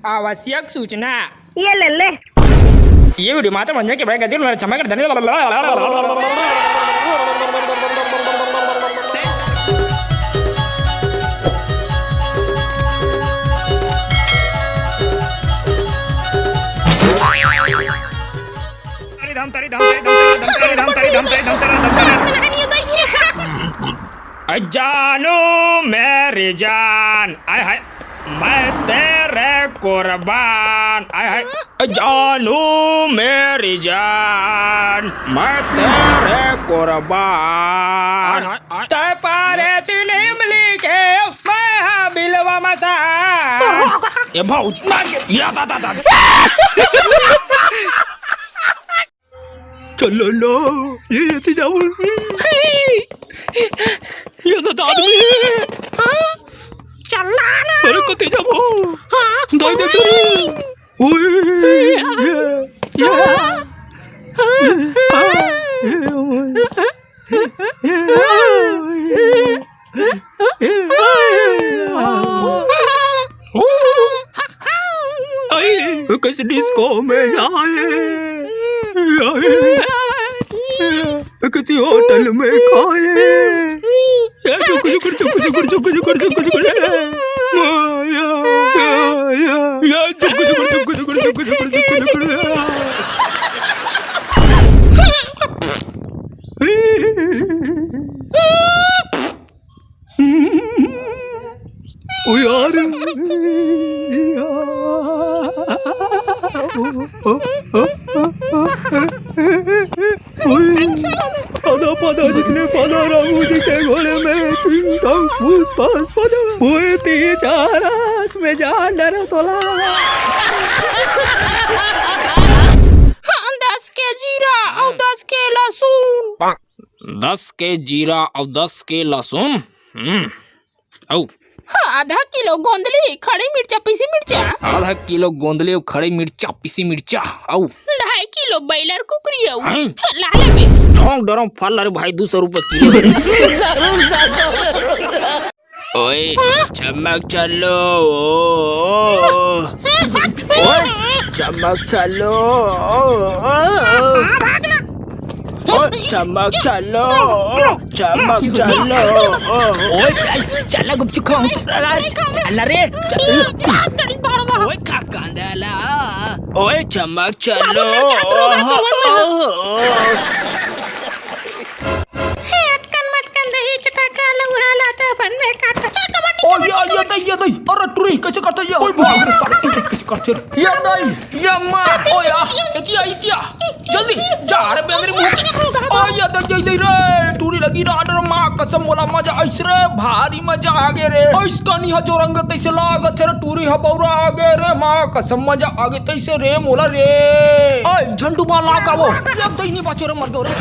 आवश्यक सूचना। ये ले ले। ये वीडियो मात्र मंजन के बड़े गति चमक जानू मेरी जान, आय हाय मैं तेरे कुर्बान, आय हाय जानू मेरी जान मैं तेरे कुर्बान। तय पारे तिल इमली के मैं हाँ बिलवा मसा ये भाऊजी या दा चलो लो ये थी जाऊँ ये तो आदमी है। हाँ? चलना ना। अरे कते जाबो? हाँ? दाई दे ओए ये कैसे डिस्को में जाए किसी होटल में खाए पदा जिसने पदा रामू जी के घोड़े में फूस पास पदा हुए ती चारास में जान डर तोला 10 के जीरा और 10 के लहसुन। 10 के जीरा और 10 के लहसुन। औ आधा किलो गोंदली खड़ी मिर्चा पीसी मिर्चा। आधा किलो गोंदली खड़ी मिर्चा पीसी मिर्चा औ 2.5 किलो बैलर कुकरी हैं? लाले में ठोंग डरम फल अरे भाई 200 रुपए किलो। ओए चमक चलो ओए चमक चलो चमक चलो चमक चलो ओए चल चल गुपचुप खाओ चल रे ओए कांदाला ओए चमक चलो दही चटका लुहाला तपन में काट ओ ये दई अरे टुरी कैसे करते ये ओए भाग रे साले इनके कैसे करते ये दई ये मां ओ या इतिया जल्दी जा रे बेंगरी मुंह ओ ये दई रे टुरी लगी राडर मां कसम बोला मजा आइस रे भारी मजा आ गे रे ओइस कनी ह जो रंग तैसे लागत रे टुरी ह बौरा आ गे रे मां कसम मजा आ गे तैसे रे मोला रे ओए झंडू मां लागावो ये दई नहीं बचो रे मर गयो रे